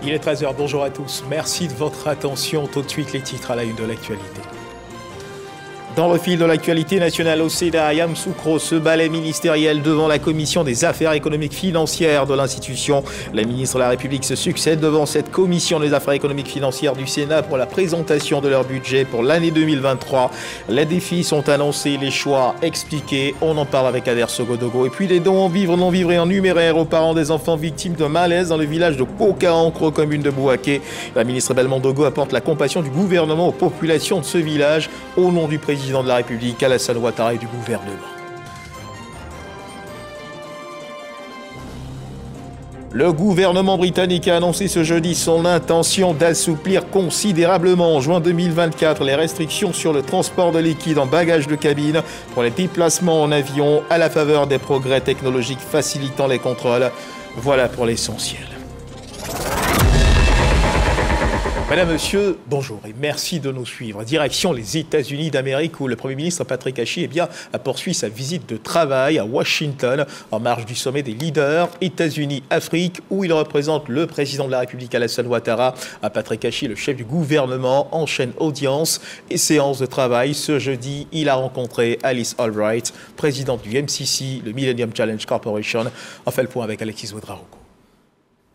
Il est 13h, bonjour à tous. Merci de votre attention. Tout de suite, les titres à la une de l'actualité. Dans le fil de l'actualité nationale au Sénat, Yamoussoukro se balaie ministériel devant la commission des affaires économiques financières de l'institution. Les ministres de la République se succèdent devant cette commission des affaires économiques financières du Sénat pour la présentation de leur budget pour l'année 2023. Les défis sont annoncés, les choix expliqués. On en parle avec Ader Sogodogo. Et puis les dons en vivres, non vivres et en numéraire aux parents des enfants victimes de malaise dans le village de Pokaankro, commune de Bouaké. La ministre Belmondo apporte la compassion du gouvernement aux populations de ce village au nom du président de la République, Alassane Ouattara, et du gouvernement. Le gouvernement britannique a annoncé ce jeudi son intention d'assouplir considérablement en juin 2024 les restrictions sur le transport de liquide en bagages de cabine pour les déplacements en avion à la faveur des progrès technologiques facilitant les contrôles. Voilà pour l'essentiel. Madame, Monsieur, bonjour et merci de nous suivre. Direction les États-Unis d'Amérique où le Premier ministre Patrick Hashi a poursuivi sa visite de travail à Washington en marge du sommet des leaders États-Unis-Afrique où il représente le président de la République Alassane Ouattara. Patrick Hashi, le chef du gouvernement, enchaîne audience et séance de travail. Ce jeudi, il a rencontré Alice Albright, présidente du MCC, le Millennium Challenge Corporation. On fait le point avec Alexis Ouedraogo.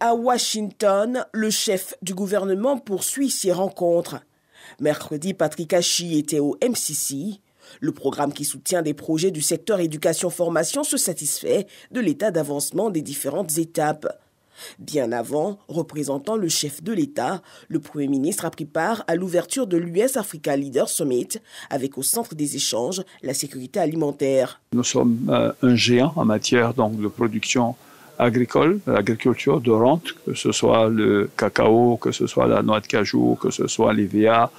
À Washington, le chef du gouvernement poursuit ses rencontres. Mercredi, Patrick Hashi était au MCC. Le programme qui soutient des projets du secteur éducation-formation se satisfait de l'état d'avancement des différentes étapes. Bien avant, représentant le chef de l'État, le Premier ministre a pris part à l'ouverture de l'US Africa Leaders Summit avec au centre des échanges la sécurité alimentaire. Nous sommes un géant en matière de production agricole, l'agriculture de rente, que ce soit le cacao, que ce soit la noix de cajou, que ce soit l'EVA,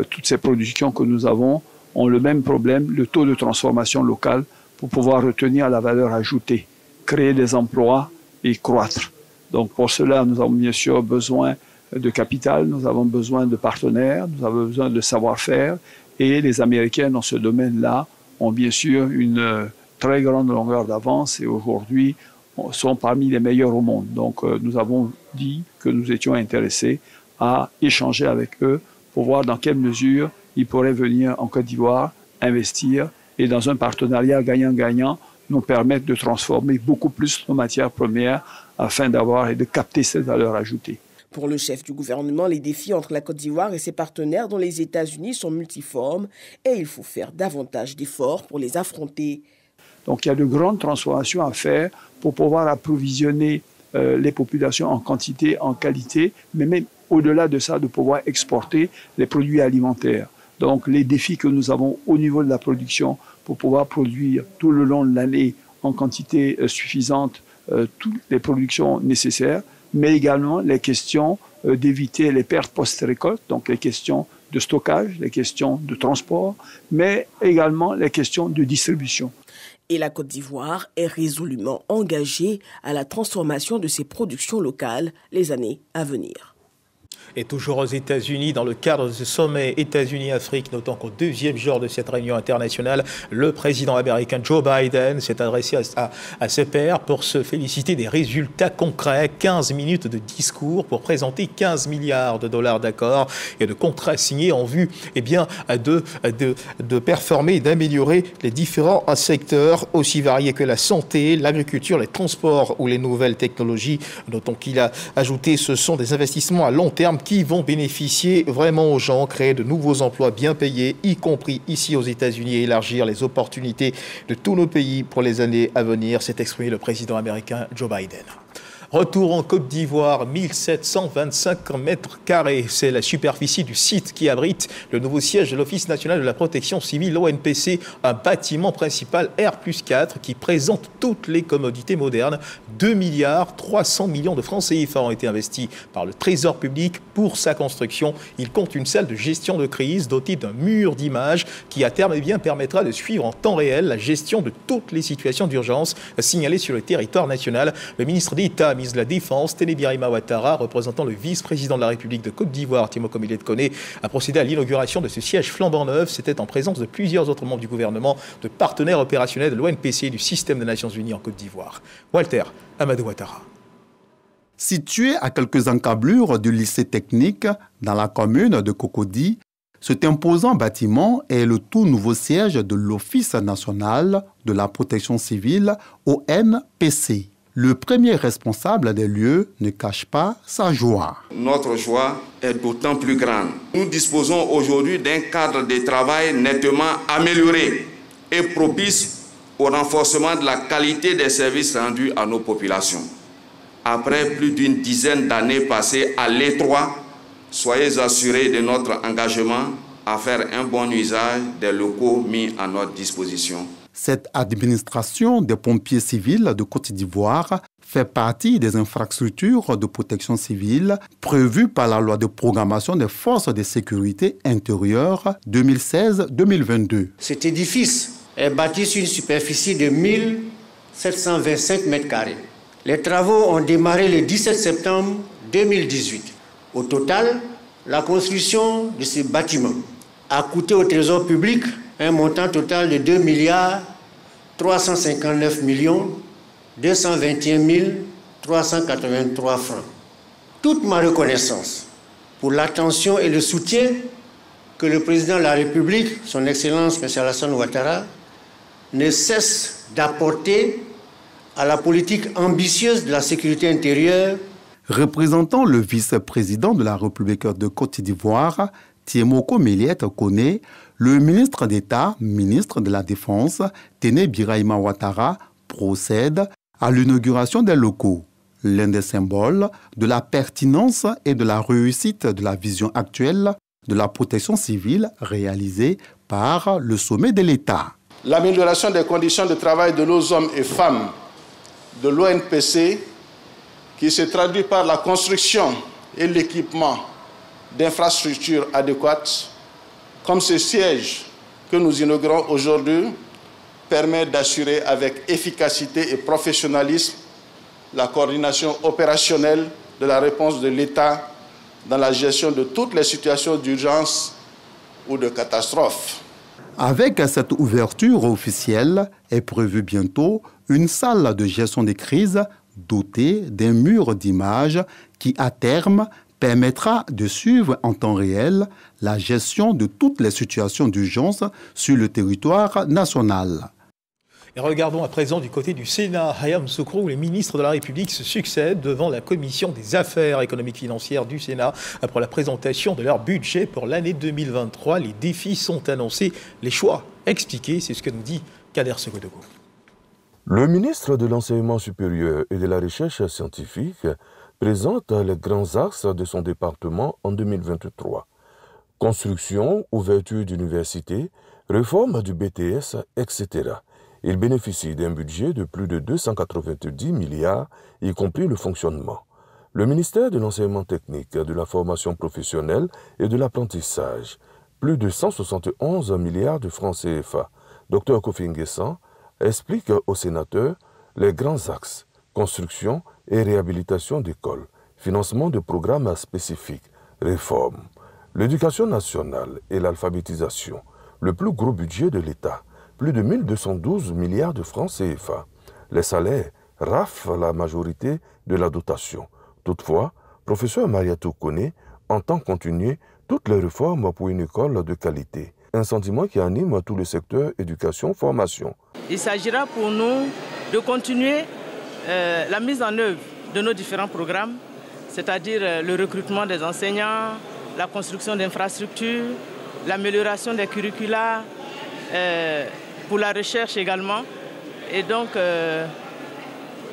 toutes ces productions que nous avons ont le même problème, le taux de transformation local pour pouvoir retenir la valeur ajoutée, créer des emplois et croître. Donc pour cela, nous avons bien sûr besoin de capital, nous avons besoin de partenaires, nous avons besoin de savoir-faire et les Américains dans ce domaine-là ont bien sûr une très grande longueur d'avance et aujourd'hui sont parmi les meilleurs au monde. Donc nous avons dit que nous étions intéressés à échanger avec eux pour voir dans quelle mesure ils pourraient venir en Côte d'Ivoire, investir et dans un partenariat gagnant-gagnant nous permettre de transformer beaucoup plus nos matières premières afin d'avoir et de capter cette valeur ajoutée. Pour le chef du gouvernement, les défis entre la Côte d'Ivoire et ses partenaires dont les États-Unis sont multiformes et il faut faire davantage d'efforts pour les affronter. Donc il y a de grandes transformations à faire pour pouvoir approvisionner les populations en quantité, en qualité, mais même au-delà de ça, de pouvoir exporter les produits alimentaires. Donc les défis que nous avons au niveau de la production pour pouvoir produire tout le long de l'année en quantité suffisante toutes les productions nécessaires, mais également les questions d'éviter les pertes post-récolte, donc les questions de stockage, les questions de transport, mais également les questions de distribution. Et la Côte d'Ivoire est résolument engagée à la transformation de ses productions locales les années à venir. Et toujours aux États-Unis, dans le cadre de ce sommet États-Unis-Afrique, notons qu'au deuxième jour de cette réunion internationale, le président américain Joe Biden s'est adressé à ses pairs pour se féliciter des résultats concrets. 15 minutes de discours pour présenter 15 milliards de dollars d'accords et de contrats signés en vue de performer et d'améliorer les différents secteurs aussi variés que la santé, l'agriculture, les transports ou les nouvelles technologies. Notons qu'il a ajouté ce sont des investissements à long terme qui vont bénéficier vraiment aux gens, créer de nouveaux emplois bien payés, y compris ici aux États-Unis, et élargir les opportunités de tous nos pays pour les années à venir, s'est exprimé le président américain Joe Biden. Retour en Côte d'Ivoire, 1725 mètres carrés. C'est la superficie du site qui abrite le nouveau siège de l'Office national de la protection civile, l'ONPC, un bâtiment principal R+4 qui présente toutes les commodités modernes. 2 milliards 300 millions de francs CFA ont été investis par le Trésor public pour sa construction. Il compte une salle de gestion de crise dotée d'un mur d'images qui à terme permettra de suivre en temps réel la gestion de toutes les situations d'urgence signalées sur le territoire national. Le ministre d'État, ministre de la Défense, Téné-Birima Ouattara, représentant le vice-président de la République de Côte d'Ivoire, Timo Komile-Koné, a procédé à l'inauguration de ce siège flambant neuf. C'était en présence de plusieurs autres membres du gouvernement, de partenaires opérationnels de l'ONPC et du système des Nations Unies en Côte d'Ivoire. Walter Amadou Ouattara. Situé à quelques encablures du lycée technique dans la commune de Cocody, cet imposant bâtiment est le tout nouveau siège de l'Office national de la protection civile, ONPC. Le premier responsable des lieux ne cache pas sa joie. Notre joie est d'autant plus grande. Nous disposons aujourd'hui d'un cadre de travail nettement amélioré et propice au renforcement de la qualité des services rendus à nos populations. Après plus d'une dizaine d'années passées à l'étroit, soyez assurés de notre engagement à faire un bon usage des locaux mis à notre disposition. Cette administration des pompiers civils de Côte d'Ivoire fait partie des infrastructures de protection civile prévues par la loi de programmation des forces de sécurité intérieure 2016-2022. Cet édifice est bâti sur une superficie de 1725 m². Les travaux ont démarré le 17 septembre 2018. Au total, la construction de ce bâtiment a coûté au Trésor public un montant total de 2 359 221 383 francs. Toute ma reconnaissance pour l'attention et le soutien que le président de la République, son Excellence M. Alassane Ouattara, ne cesse d'apporter à la politique ambitieuse de la sécurité intérieure. Représentant le vice-président de la République de Côte d'Ivoire, Thiemoko Méliette connaît, le ministre d'État, ministre de la Défense, Téné Birahima Ouattara, procède à l'inauguration des locaux, l'un des symboles de la pertinence et de la réussite de la vision actuelle de la protection civile réalisée par le sommet de l'État. L'amélioration des conditions de travail de nos hommes et femmes de l'ONPC, qui se traduit par la construction et l'équipement d'infrastructures adéquates, comme ce siège que nous inaugurons aujourd'hui, permet d'assurer avec efficacité et professionnalisme la coordination opérationnelle de la réponse de l'État dans la gestion de toutes les situations d'urgence ou de catastrophe. Avec cette ouverture officielle est prévue bientôt une salle de gestion des crises dotée d'un mur d'images qui, à terme, permettra de suivre en temps réel la gestion de toutes les situations d'urgence sur le territoire national. Et regardons à présent du côté du Sénat. Hayam Soukrou, les ministres de la République se succèdent devant la Commission des affaires économiques financières du Sénat. Après la présentation de leur budget pour l'année 2023, les défis sont annoncés, les choix expliqués. C'est ce que nous dit Kader Segodogo. Le ministre de l'Enseignement supérieur et de la Recherche scientifique présente les grands axes de son département en 2023. Construction, ouverture d'universités, réforme du BTS, etc. Il bénéficie d'un budget de plus de 290 milliards, y compris le fonctionnement. Le ministère de l'Enseignement technique, de la formation professionnelle et de l'apprentissage, plus de 171 milliards de francs CFA. Dr Kofi Nguessan explique aux sénateurs les grands axes, construction et réhabilitation d'écoles, financement de programmes spécifiques, réformes, l'éducation nationale et l'alphabétisation, le plus gros budget de l'État, plus de 1212 milliards de francs CFA. Les salaires raflent la majorité de la dotation. Toutefois, professeur Mariatou Kone entend continuer toutes les réformes pour une école de qualité. Un sentiment qui anime tout le secteur éducation-formation. Il s'agira pour nous de continuer la mise en œuvre de nos différents programmes, c'est-à-dire le recrutement des enseignants, la construction d'infrastructures, l'amélioration des curricula, pour la recherche également. Et donc,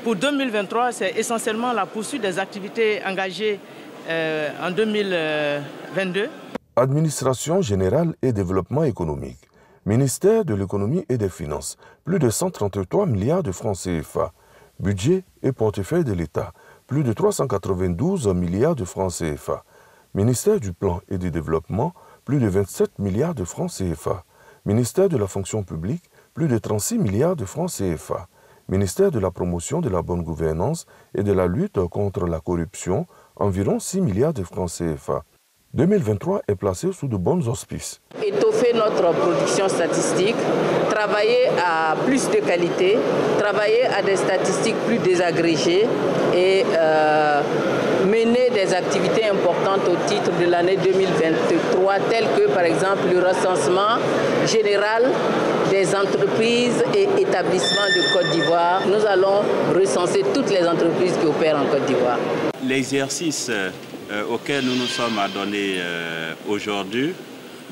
pour 2023, c'est essentiellement la poursuite des activités engagées en 2022. Administration générale et développement économique. Ministère de l'économie et des finances, plus de 133 milliards de francs CFA. Budget et portefeuille de l'État, plus de 392 milliards de francs CFA. Ministère du plan et du développement, plus de 27 milliards de francs CFA. Ministère de la fonction publique, plus de 36 milliards de francs CFA. Ministère de la promotion de la bonne gouvernance et de la lutte contre la corruption, environ 6 milliards de francs CFA. 2023 est placé sous de bons auspices. Étoffer notre production statistique, travailler à plus de qualité, travailler à des statistiques plus désagrégées et mener des activités importantes au titre de l'année 2023, telles que par exemple le recensement général des entreprises et établissements de Côte d'Ivoire. Nous allons recenser toutes les entreprises qui opèrent en Côte d'Ivoire. L'exercice auquel nous nous sommes adonnés aujourd'hui,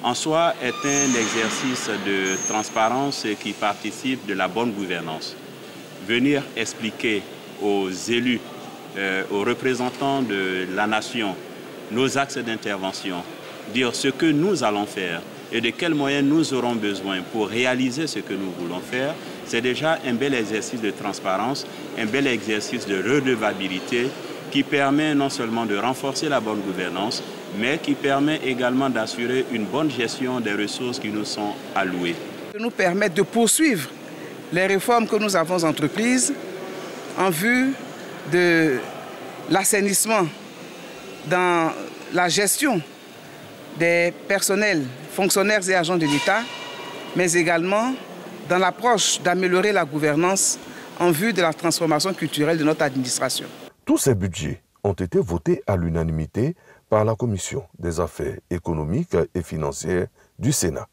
en soi, est un exercice de transparence qui participe de la bonne gouvernance. Venir expliquer aux élus, aux représentants de la nation, nos axes d'intervention, dire ce que nous allons faire et de quels moyens nous aurons besoin pour réaliser ce que nous voulons faire, c'est déjà un bel exercice de transparence, un bel exercice de redevabilité qui permet non seulement de renforcer la bonne gouvernance, mais qui permet également d'assurer une bonne gestion des ressources qui nous sont allouées. Ça nous permet de poursuivre les réformes que nous avons entreprises en vue de l'assainissement dans la gestion des personnels, fonctionnaires et agents de l'État, mais également dans l'approche d'améliorer la gouvernance en vue de la transformation culturelle de notre administration. Tous ces budgets ont été votés à l'unanimité par la Commission des affaires économiques et financières du Sénat.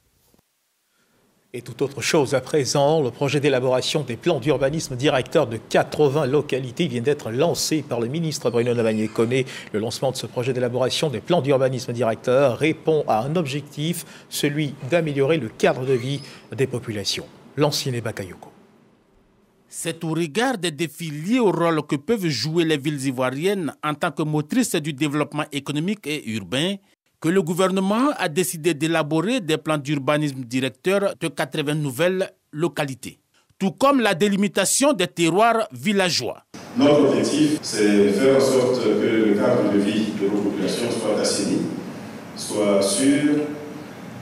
Et toute autre chose à présent, le projet d'élaboration des plans d'urbanisme directeur de 80 localités vient d'être lancé par le ministre Bruno Lavagné-Koné. Le lancement de ce projet d'élaboration des plans d'urbanisme directeur répond à un objectif, celui d'améliorer le cadre de vie des populations. L'ancien Bakayoko. C'est au regard des défis liés au rôle que peuvent jouer les villes ivoiriennes en tant que motrices du développement économique et urbain que le gouvernement a décidé d'élaborer des plans d'urbanisme directeurs de 80 nouvelles localités, tout comme la délimitation des terroirs villageois. Notre objectif, c'est de faire en sorte que le cadre de vie de nos populations soit assaini, soit sûr,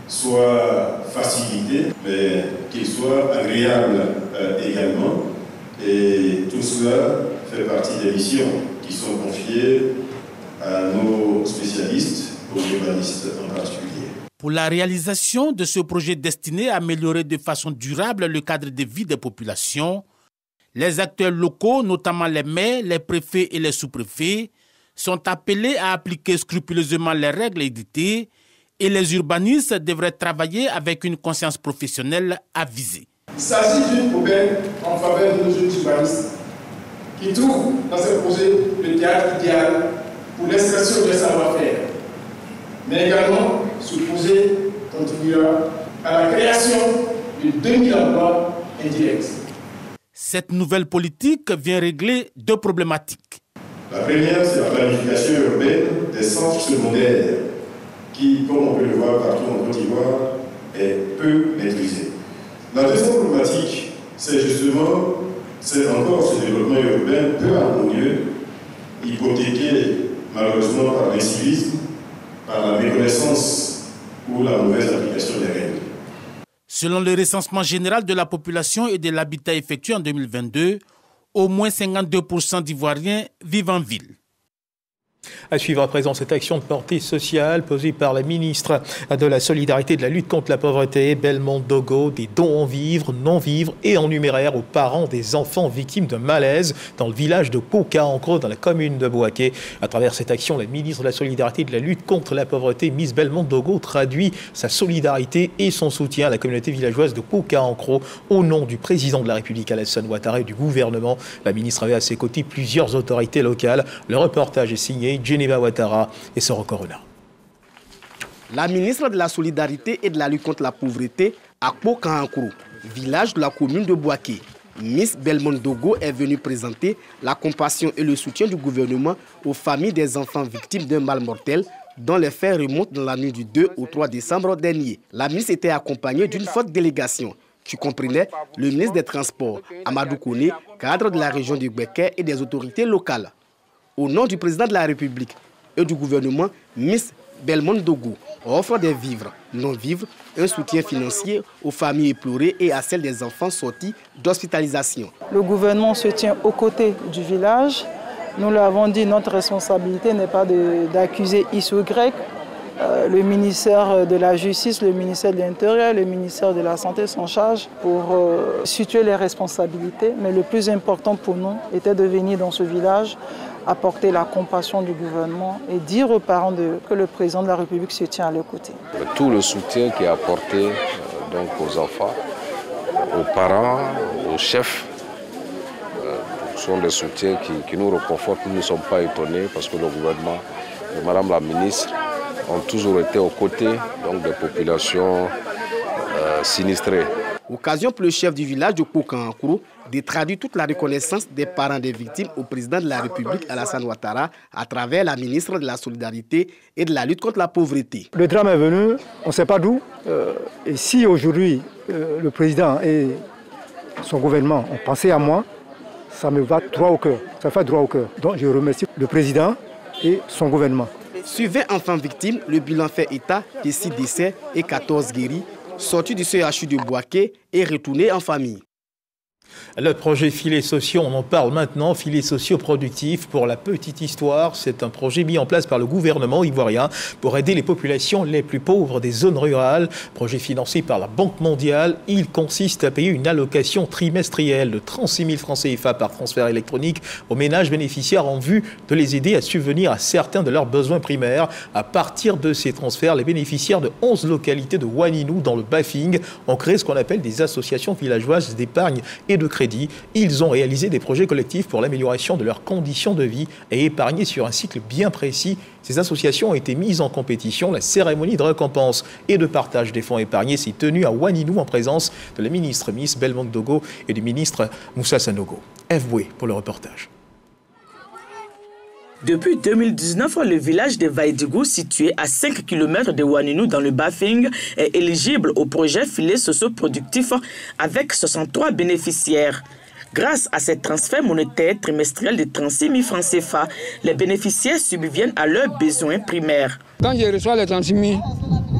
soit facilité, mais qu'il soit agréable également. Et tout cela fait partie des missions qui sont confiées à nos spécialistes, aux urbanistes en particulier. Pour la réalisation de ce projet destiné à améliorer de façon durable le cadre de vie des populations, les acteurs locaux, notamment les maires, les préfets et les sous-préfets, sont appelés à appliquer scrupuleusement les règles éditées et les urbanistes devraient travailler avec une conscience professionnelle avisée. Il s'agit d'une poubelle en faveur de nos jeunes urbanistes qui trouvent dans ce projet le théâtre idéal pour l'expression de savoir-faire. Mais également, ce projet contribuera à la création de 2000 emplois indirects. Cette nouvelle politique vient régler deux problématiques. La première, c'est la planification urbaine des centres secondaires qui, comme on peut le voir partout en Côte d'Ivoire, est peu maîtrisée. La deuxième problématique, c'est justement, c'est encore ce développement urbain peu harmonieux, hypothéqué malheureusement par l'incivisme, par la méconnaissance ou la mauvaise application des règles. Selon le recensement général de la population et de l'habitat effectué en 2022, au moins 52% d'Ivoiriens vivent en ville. À suivre à présent cette action de portée sociale posée par la ministre de la Solidarité et de la lutte contre la pauvreté, Belmondo Dogo, des dons en vivres, non-vivres et en numéraire aux parents des enfants victimes de malaise dans le village de Kouka-Ankro, dans la commune de Bouaké. À travers cette action, la ministre de la Solidarité et de la lutte contre la pauvreté, Miss Belmondo Dogo, traduit sa solidarité et son soutien à la communauté villageoise de Kouka-Ankro au nom du président de la République, Alassane Ouattara, et du gouvernement. La ministre avait à ses côtés plusieurs autorités locales. Le reportage est signé Geneva Ouattara et Soro Corona. La ministre de la Solidarité et de la lutte contre la pauvreté à Kouka-Ankro, village de la commune de Bouaké. Miss Belmondo Dogo est venue présenter la compassion et le soutien du gouvernement aux familles des enfants victimes d'un mal mortel dont les faits remontent dans la nuit du 2 au 3 décembre dernier. La ministre était accompagnée d'une forte délégation qui comprenait le ministre des Transports, Amadou Koné, cadre de la région du Béké et des autorités locales. Au nom du président de la République et du gouvernement, Miss Belmondo Dogo offre des vivres, non-vivres, un soutien financier aux familles éplorées et à celles des enfants sortis d'hospitalisation. Le gouvernement se tient aux côtés du village. Nous l'avons dit, notre responsabilité n'est pas d'accuser X ou Y. Le ministère de la Justice, le ministère de l'Intérieur, le ministère de la Santé s'en charge pour situer les responsabilités. Mais le plus important pour nous était de venir dans ce village, apporter la compassion du gouvernement et dire aux parents que le président de la République se tient à leur côté. Tout le soutien qui est apporté donc aux enfants, aux parents, aux chefs, sont des soutiens qui nous reconfortent. Nous ne sommes pas étonnés parce que le gouvernement et Madame la ministre ont toujours été aux côtés donc, des populations sinistrées. Occasion pour le chef du village de Kokankourou de traduire toute la reconnaissance des parents des victimes au président de la République Alassane Ouattara à travers la ministre de la Solidarité et de la lutte contre la pauvreté. Le drame est venu, on ne sait pas d'où. Et si aujourd'hui le président et son gouvernement ont pensé à moi, ça me va droit au cœur. Ça fait droit au cœur. Donc je remercie le président et son gouvernement. Sur 20 enfants victimes, le bilan fait état de 6 décès et 14 guéris, sortis du CHU de Bouaké et retournés en famille. Le projet filets sociaux, on en parle maintenant, filets sociaux productifs. Pour la petite histoire, c'est un projet mis en place par le gouvernement ivoirien pour aider les populations les plus pauvres des zones rurales. Projet financé par la Banque mondiale, il consiste à payer une allocation trimestrielle de 36 000 francs CFA par transfert électronique aux ménages bénéficiaires en vue de les aider à subvenir à certains de leurs besoins primaires. À partir de ces transferts, les bénéficiaires de 11 localités de Ouaninou dans le Bafing ont créé ce qu'on appelle des associations villageoises d'épargne et de crédit. Ils ont réalisé des projets collectifs pour l'amélioration de leurs conditions de vie et épargner sur un cycle bien précis. Ces associations ont été mises en compétition. La cérémonie de récompense et de partage des fonds épargnés s'est tenue à Ouaninou en présence de la ministre Miss Belmondo Dogo et du ministre Moussa Sanogo. F. Boué pour le reportage. Depuis 2019, le village de Vaïdigou, situé à 5 km de Ouaninou dans le Bafing, est éligible au projet filets socio-productifs avec 63 bénéficiaires. Grâce à ces transferts monétaires trimestriels de 36 000 francs CFA, les bénéficiaires subviennent à leurs besoins primaires. Quand je reçois les 36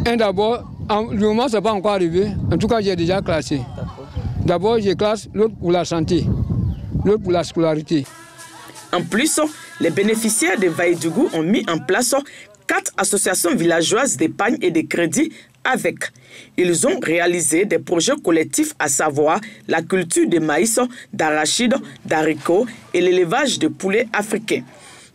000, d'abord, le moment n'est pas encore arrivé, en tout cas j'ai déjà classé. D'abord je classe, l'autre pour la santé, l'autre pour la scolarité. En plus, les bénéficiaires de Vaïdigou ont mis en place 4 associations villageoises d'épargne et de crédit avec. Ils ont réalisé des projets collectifs, à savoir la culture de maïs, d'arachide, d'haricots et l'élevage de poulets africains.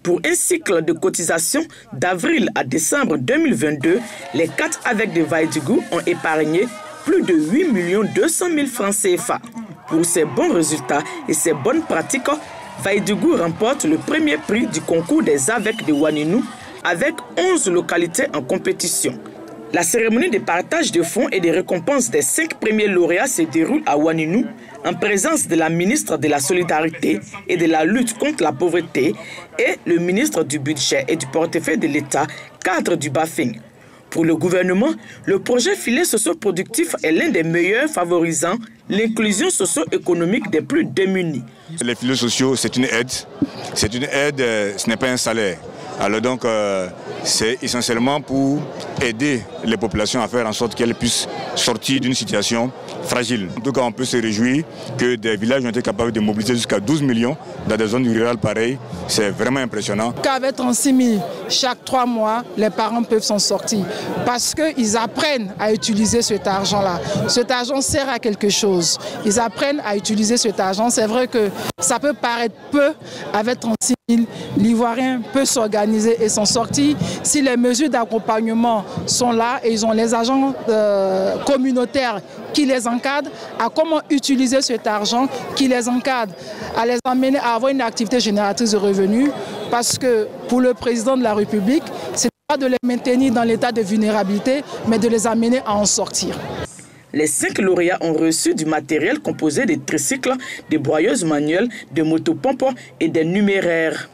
Pour un cycle de cotisation d'avril à décembre 2022, les 4 avec de Vaïdigou ont épargné plus de 8 200 000 francs CFA. Pour ces bons résultats et ces bonnes pratiques, Vaïdigou remporte le premier prix du concours des AVEC de Ouaninou avec 11 localités en compétition. La cérémonie de partage de fonds et de récompenses des 5 premiers lauréats se déroule à Ouaninou en présence de la ministre de la Solidarité et de la lutte contre la pauvreté et le ministre du Budget et du portefeuille de l'État, cadre du Bafing. Pour le gouvernement, le projet filet socio-productif est l'un des meilleurs favorisant l'inclusion socio-économique des plus démunis. Les filets sociaux, c'est une aide. C'est une aide, ce n'est pas un salaire. Alors donc, c'est essentiellement pour aider les populations à faire en sorte qu'elles puissent sortir d'une situation fragile. En tout cas, on peut se réjouir que des villages ont été capables de mobiliser jusqu'à 12 millions dans des zones rurales pareilles. C'est vraiment impressionnant. Qu'avec 36 000, chaque 3 mois, les parents peuvent s'en sortir parce qu'ils apprennent à utiliser cet argent-là. Cet argent sert à quelque chose. Ils apprennent à utiliser cet argent. C'est vrai que ça peut paraître peu avec 36 000. L'Ivoirien peut s'organiser et s'en sortir si les mesures d'accompagnement sont là et ils ont les agents communautaires qui les encadrent à comment utiliser cet argent, qui les encadre, à les amener à avoir une activité génératrice de revenus parce que pour le président de la République, c'est pas de les maintenir dans l'état de vulnérabilité, mais de les amener à en sortir. Les 5 lauréats ont reçu du matériel composé de tricycles, de broyeuses manuelles, de motopompes et des numéraires.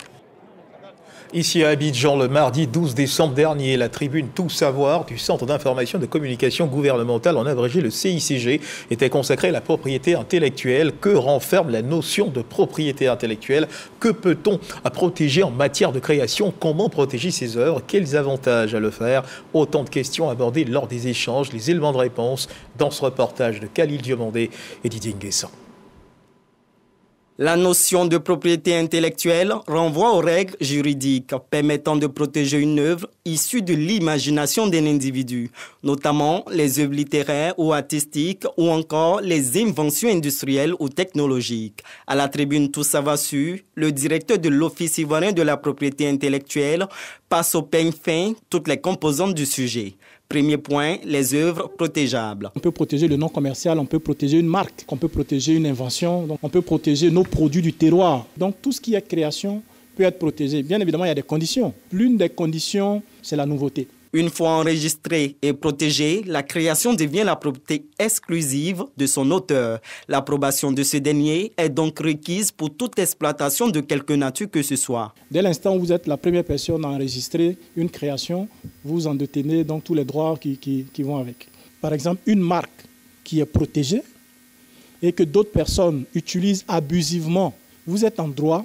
Ici à Abidjan, le mardi 12 décembre dernier, la tribune Tout Savoir du Centre d'information de communication gouvernementale, en abrégé le CICG, était consacrée à la propriété intellectuelle. Que renferme la notion de propriété intellectuelle? Que peut-on protéger en matière de création? Comment protéger ses œuvres? Quels avantages à le faire? Autant de questions abordées lors des échanges, les éléments de réponse dans ce reportage de Khalil Diomandé et Didier Nguessan. La notion de propriété intellectuelle renvoie aux règles juridiques permettant de protéger une œuvre issue de l'imagination d'un individu, notamment les œuvres littéraires ou artistiques ou encore les inventions industrielles ou technologiques. À la tribune Tout Savoir Su, le directeur de l'Office ivoirien de la propriété intellectuelle passe au peigne fin toutes les composantes du sujet. Premier point, les œuvres protégeables. On peut protéger le nom commercial, on peut protéger une marque, on peut protéger une invention, donc on peut protéger nos produits du terroir. Donc tout ce qui est création peut être protégé. Bien évidemment, il y a des conditions. L'une des conditions, c'est la nouveauté. Une fois enregistrée et protégée, la création devient la propriété exclusive de son auteur. L'approbation de ce dernier est donc requise pour toute exploitation de quelque nature que ce soit. Dès l'instant où vous êtes la première personne à enregistrer une création, vous en détenez donc tous les droits qui vont avec. Par exemple, une marque qui est protégée et que d'autres personnes utilisent abusivement, vous êtes en droit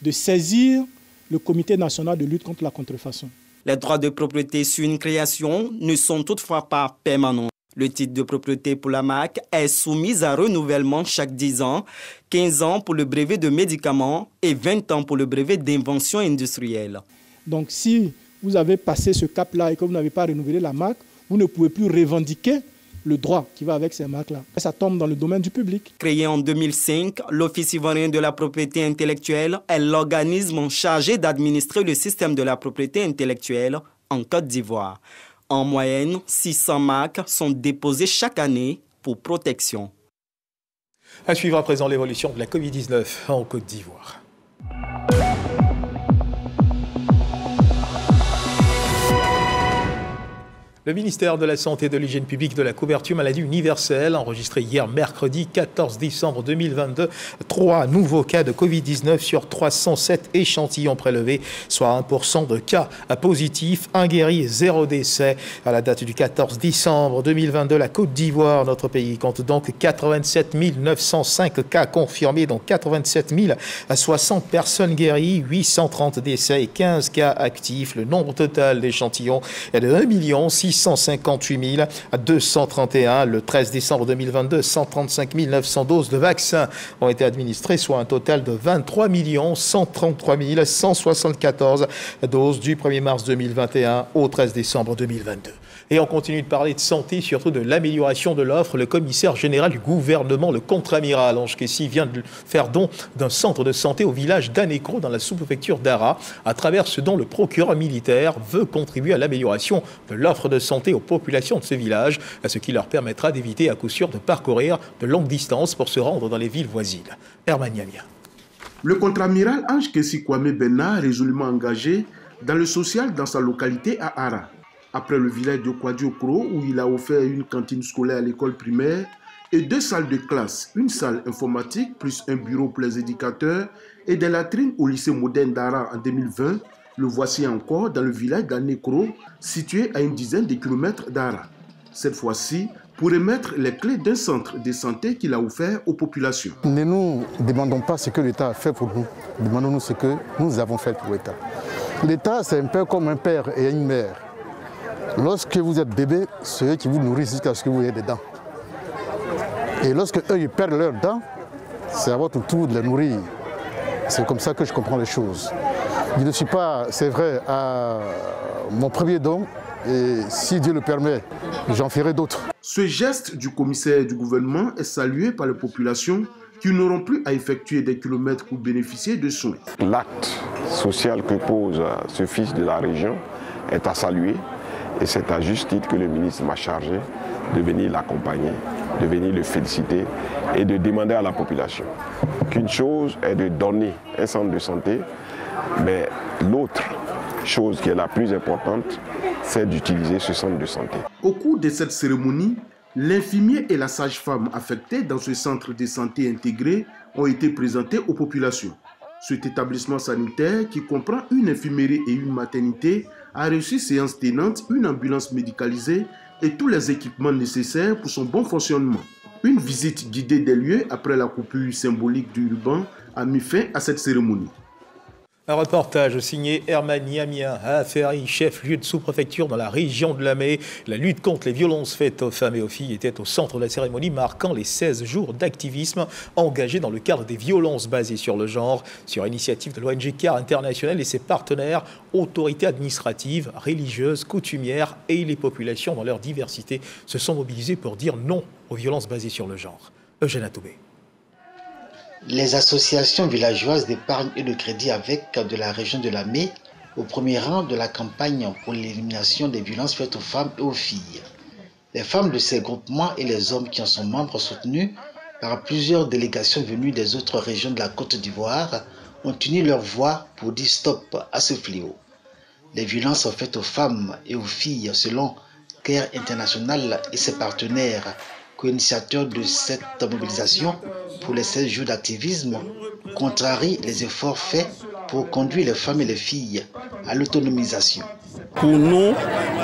de saisir le Comité national de lutte contre la contrefaçon. Les droits de propriété sur une création ne sont toutefois pas permanents. Le titre de propriété pour la marque est soumis à renouvellement chaque 10 ans, 15 ans pour le brevet de médicaments et 20 ans pour le brevet d'invention industrielle. Donc si vous avez passé ce cap-là et que vous n'avez pas renouvelé la marque, vous ne pouvez plus revendiquer le droit qui va avec ces marques-là. Ça tombe dans le domaine du public. Créé en 2005, l'Office ivoirien de la propriété intellectuelle est l'organisme chargé d'administrer le système de la propriété intellectuelle en Côte d'Ivoire. En moyenne, 600 marques sont déposées chaque année pour protection. À suivre à présent l'évolution de la Covid-19 en Côte d'Ivoire. Le ministère de la Santé et de l'Hygiène publique de la couverture maladie universelle a enregistré hier mercredi 14 décembre 2022 3 nouveaux cas de Covid-19 sur 307 échantillons prélevés, soit 1% de cas positifs, 1 guéri et 0 décès. À la date du 14 décembre 2022, la Côte d'Ivoire, notre pays, compte donc 87 905 cas confirmés, dont 87 060 personnes guéries, 830 décès et 15 cas actifs. Le nombre total d'échantillons est de 1 658 231. Le 13 décembre 2022, 135 900 doses de vaccins ont été administrées, soit un total de 23 133 174 doses du 1er mars 2021 au 13 décembre 2022. Et on continue de parler de santé, surtout de l'amélioration de l'offre. Le commissaire général du gouvernement, le contre-amiral Ange Kessi, vient de faire don d'un centre de santé au village d'Anekro dans la sous-préfecture d'Ara, à travers ce dont le procureur militaire veut contribuer à l'amélioration de l'offre de santé aux populations de ce village, ce qui leur permettra d'éviter à coup sûr de parcourir de longues distances pour se rendre dans les villes voisines. Herman Yamia. Le contre-amiral Ange Kessi Kwame Benna, résolument engagé dans le social dans sa localité à Ara. Après le village de Kwadiokro, où il a offert une cantine scolaire à l'école primaire et 2 salles de classe, une salle informatique plus un bureau pour les éducateurs et des latrines au lycée moderne d'Ara en 2020, le voici encore dans le village d'Anekro, situé à une dizaine de kilomètres d'Ara. Cette fois-ci, pour remettre les clés d'un centre de santé qu'il a offert aux populations. Ne nous demandons pas ce que l'État a fait pour nous, demandons-nous ce que nous avons fait pour l'État. L'État, c'est un peu comme un père et une mère. Lorsque vous êtes bébé, c'est eux qui vous nourrissent jusqu'à ce que vous ayez des dents. Et lorsque eux ils perdent leurs dents, c'est à votre tour de les nourrir. C'est comme ça que je comprends les choses. Je ne suis pas, c'est vrai, à mon premier don, et si Dieu le permet, j'en ferai d'autres. Ce geste du commissaire du gouvernement est salué par les populations qui n'auront plus à effectuer des kilomètres pour bénéficier de soins. L'acte social que pose ce fils de la région est à saluer. Et c'est à juste titre que le ministre m'a chargé de venir l'accompagner, de venir le féliciter et de demander à la population qu'une chose est de donner un centre de santé, mais l'autre chose qui est la plus importante, c'est d'utiliser ce centre de santé. Au cours de cette cérémonie, l'infirmier et la sage-femme affectés dans ce centre de santé intégré ont été présentés aux populations. Cet établissement sanitaire, qui comprend une infirmerie et une maternité, a reçu séance tenante, une ambulance médicalisée et tous les équipements nécessaires pour son bon fonctionnement. Une visite guidée des lieux après la coupure symbolique du ruban a mis fin à cette cérémonie. Un reportage signé Herman Niamien à Ferry, chef-lieu de sous-préfecture dans la région de Lamé. La lutte contre les violences faites aux femmes et aux filles était au centre de la cérémonie marquant les 16 jours d'activisme engagés dans le cadre des violences basées sur le genre, sur initiative de l'ONG CAR International et ses partenaires, autorités administratives, religieuses, coutumières et les populations dans leur diversité se sont mobilisées pour dire non aux violences basées sur le genre. Eugène Atoubé. Les associations villageoises d'épargne et de crédit avec de la région de Lamé au premier rang de la campagne pour l'élimination des violences faites aux femmes et aux filles. Les femmes de ces groupements et les hommes qui en sont membres soutenus par plusieurs délégations venues des autres régions de la Côte d'Ivoire ont uni leur voix pour dire stop à ce fléau. Les violences faites aux femmes et aux filles, selon CARE International et ses partenaires, co-initiateurs de cette mobilisation pour les 16 jours d'activisme, contrarient les efforts faits pour conduire les femmes et les filles à l'autonomisation. Pour nous,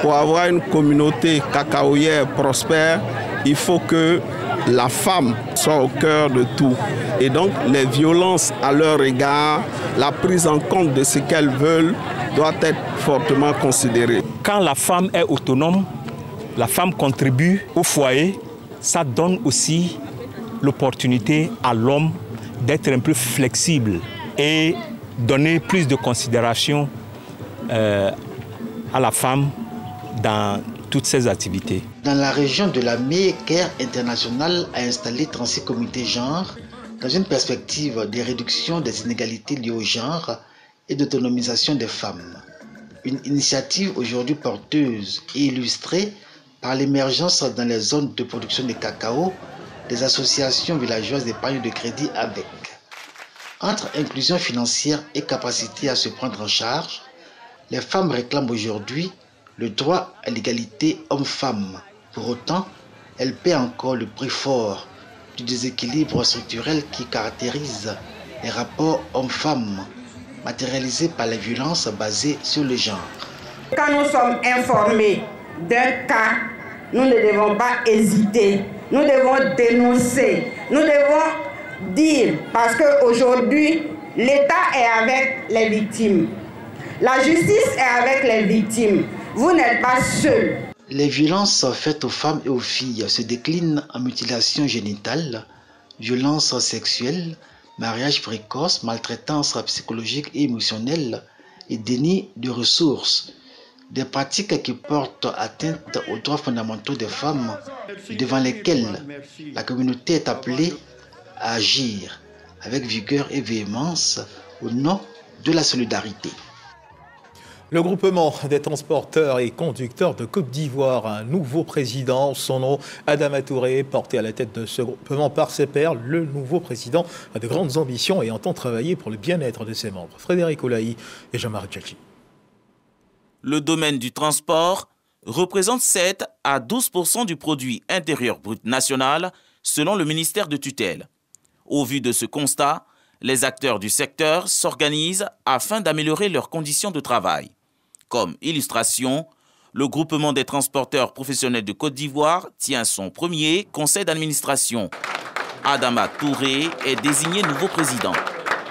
pour avoir une communauté cacaoyère prospère, il faut que la femme soit au cœur de tout. Et donc les violences à leur égard, la prise en compte de ce qu'elles veulent doit être fortement considérée. Quand la femme est autonome, la femme contribue au foyer, ça donne aussi l'opportunité à l'homme d'être un peu flexible et donner plus de considération à la femme dans toutes ses activités. Dans la région de Lamé, CARE International a installé 36 comités genre dans une perspective de réduction des inégalités liées au genre et d'autonomisation des femmes. Une initiative aujourd'hui porteuse et illustrée par l'émergence dans les zones de production de cacao des associations villageoises d'épargne de crédit avec. Entre inclusion financière et capacité à se prendre en charge, les femmes réclament aujourd'hui le droit à l'égalité homme-femme. Pour autant, elles paient encore le prix fort du déséquilibre structurel qui caractérise les rapports hommes-femmes, matérialisés par les violences basées sur le genre. Quand nous sommes informés d'un cas, nous ne devons pas hésiter, nous devons dénoncer, nous devons dire, parce qu'aujourd'hui, l'État est avec les victimes, la justice est avec les victimes, vous n'êtes pas seuls. Les violences faites aux femmes et aux filles se déclinent en mutilation génitale, violences sexuelles, mariage précoce, maltraitance psychologique et émotionnelle et déni de ressources. Des pratiques qui portent atteinte aux droits fondamentaux des femmes devant lesquelles la communauté est appelée à agir avec vigueur et véhémence au nom de la solidarité. Le groupement des transporteurs et conducteurs de Côte d'Ivoire a un nouveau président. Son nom, Adama Touré, porté à la tête de ce groupement par ses pairs. Le nouveau président a de grandes ambitions et entend travailler pour le bien-être de ses membres. Frédéric Olaï et Jean-Marc Djadji. Le domaine du transport représente 7 à 12% du produit intérieur brut national, selon le ministère de tutelle. Au vu de ce constat, les acteurs du secteur s'organisent afin d'améliorer leurs conditions de travail. Comme illustration, le groupement des transporteurs professionnels de Côte d'Ivoire tient son premier conseil d'administration. Adama Touré est désigné nouveau président.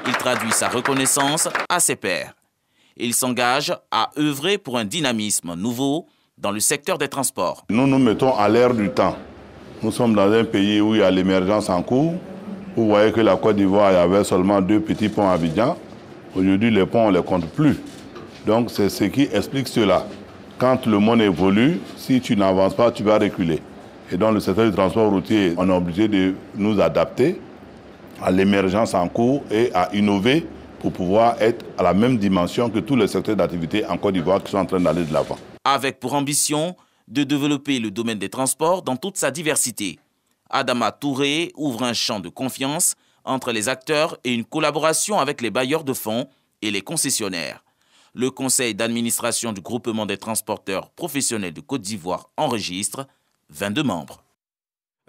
Il traduit sa reconnaissance à ses pairs. Il s'engage à œuvrer pour un dynamisme nouveau dans le secteur des transports. Nous nous mettons à l'ère du temps. Nous sommes dans un pays où il y a l'émergence en cours. Vous voyez que la Côte d'Ivoire, il y avait seulement 2 petits ponts à Abidjan. Aujourd'hui, les ponts, on ne les compte plus. Donc, c'est ce qui explique cela. Quand le monde évolue, si tu n'avances pas, tu vas reculer. Et dans le secteur du transport routier, on est obligé de nous adapter à l'émergence en cours et à innover pour pouvoir être à la même dimension que tous les secteurs d'activité en Côte d'Ivoire qui sont en train d'aller de l'avant. Avec pour ambition de développer le domaine des transports dans toute sa diversité. Adama Touré ouvre un champ de confiance entre les acteurs et une collaboration avec les bailleurs de fonds et les concessionnaires. Le conseil d'administration du groupement des transporteurs professionnels de Côte d'Ivoire enregistre 22 membres.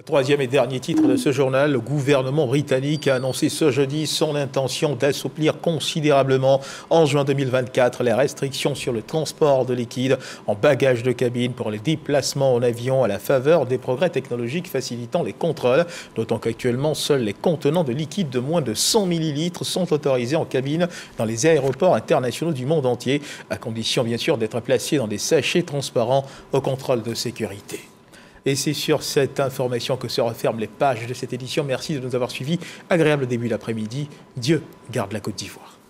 Troisième et dernier titre de ce journal, le gouvernement britannique a annoncé ce jeudi son intention d'assouplir considérablement en juin 2024 les restrictions sur le transport de liquide en bagages de cabine pour les déplacements en avion à la faveur des progrès technologiques facilitant les contrôles, d'autant qu'actuellement seuls les contenants de liquide de moins de 100 ml sont autorisés en cabine dans les aéroports internationaux du monde entier, à condition bien sûr d'être placés dans des sachets transparents au contrôle de sécurité. Et c'est sur cette information que se referment les pages de cette édition. Merci de nous avoir suivis. Agréable début d'après-midi. Dieu garde la Côte d'Ivoire.